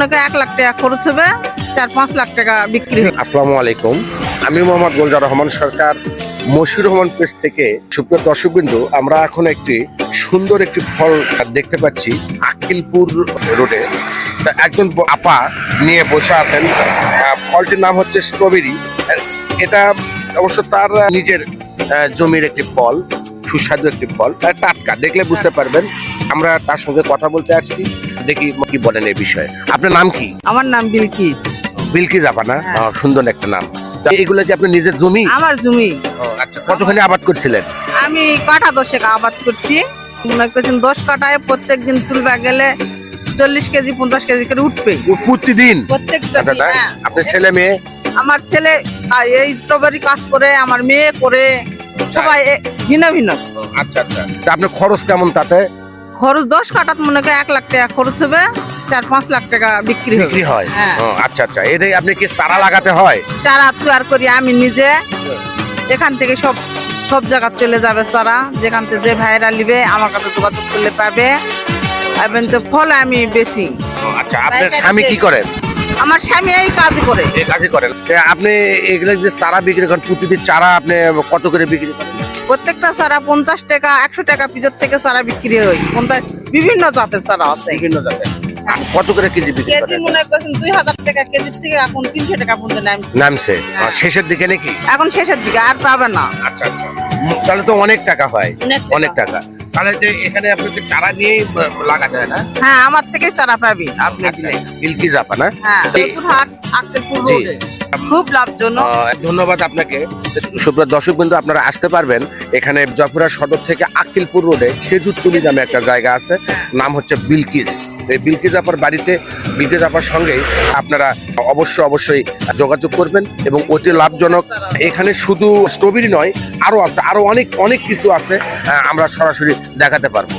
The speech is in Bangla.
মনে করেন 1 লাখ টাকা খরচ হবে, 4-5 লাখ টাকা বিক্রি হবে। আসসালামু আলাইকুম, আমি মোহাম্মদ গোলজার রহমান সরকার, মশিউর রহমান পেজ থেকে। সুপ্রিয় দর্শকবৃন্দ, আমরা এখন একটি সুন্দর একটি ফল দেখতে পাচ্ছি আকিলপুর রোডে। তা একজন আপা নিয়ে বসে আছেন। ফলটির নাম হচ্ছে স্ট্রবেরি। এটা অবশ্য তার নিজের জমির একটি ফল, সুস্বাদু একটি ফল, টাটকা, দেখলে বুঝতে পারবেন। আমরা তার সঙ্গে কথা বলতে আসছি, দেখি কি বলেন এই বিষয়ে। আপনার নাম কি? আমার নাম বিলকিস। বিলকিস আপা না? হ্যাঁ। সুন্দর একটা নাম। তা এগুলো কি আপনার নিজের জমি? আমার জমি। আচ্ছা, কতখানি আবাদ করছিলেন? আমি কাঠা 10 আবাদ করছি। মনে করছেন 10 কাঠায় প্রত্যেকদিন তুলবা গেলে 40 কেজি 50 কেজি করে উঠবে প্রতিদিন? প্রত্যেকটা আচ্ছা, দিন, হ্যাঁ। আপনার ছেলে মেয়ে? আমার ছেলে এই স্ট্রবেরি কাজ করে, আমার মেয়ে করে, সবাই ভিন্ন ভিন্ন। আচ্ছা আচ্ছা। তা আপনার খরচ কেমন তাতে? খরচ 10 কাঠাত মনে করেন 1 লাখ টাকা খরচ হবে, 4-5 লাখ টাকা বিক্রি হবে। বিক্রি হয়? হ্যাঁ। আচ্ছা আচ্ছা। এটাই আপনি কি চারা লাগাতে হয়? চারা তৈরি করি আমি নিজে। এখান থেকে সব জায়গা চলে যাবে চারা, যেখান থেকে যে ভাইরা নিবে আমার কাছে যোগাযোগ করলে পাবে। এবং তো ফল আমি বেশি। আচ্ছা, আপনার স্বামী কি করেন? আমার স্বামী এই কাজ করে। এই কাজই করেন। তা আপনি এগুলো যে চারা বিক্রি করেন, প্রতিটি চারা আপনি কত করে বিক্রি করেন? প্রত্যেকটা চারা 50 টাকা 100 টাকা পিজের থেকে চারা বিক্রি হয়। 50 বিভিন্ন জাতের চারা আছে। বিভিন্ন জাতের। কত করে কেজি বিক্রি কেজি করেন? মনে করছেন 2000 টাকা কেজির থেকে এখন 300 টাকা পর্যন্ত নামছে হ্যাঁ। শেষের দিকে নাকি? এখন শেষের দিকে আর পাবে না। আচ্ছা আচ্ছা। তাহলে তো অনেক টাকা হয়। অনেক টাকা। অনেক টাকা। তাহলে যে এখানে আপনি যে চারা নিয়ে লাগা যায় না? হ্যাঁ, আমার থেকে চারা পাবি আপনি আচ্ছা, দিলে। আচ্ছা। বিলকিস আপা না? হ্যাঁ, এই- জয়পুরহাট আক্কেলপুর জি। রোডে। খুব লাভজনক। ধন্যবাদ আপনাকে। সুপ্রিয় দর্শক বিন্দু, আপনারা আসতে পারবেন এখানে জয়পুরহাট সদর থেকে আক্কেলপুর রোডে খেজুরতলি নামে একটা জায়গা আছে, নাম হচ্ছে বিলকিস। এই বিলকিস আপার বাড়িতে, বিলকিস আপার সঙ্গেই আপনারা অবশ্যই যোগাযোগ করবেন এবং অতি লাভজনক। এখানে শুধু স্ট্রবেরি নয়, আরো আছে, আরো অনেক কিছু আছে, আমরা সরাসরি দেখাতে পারবো।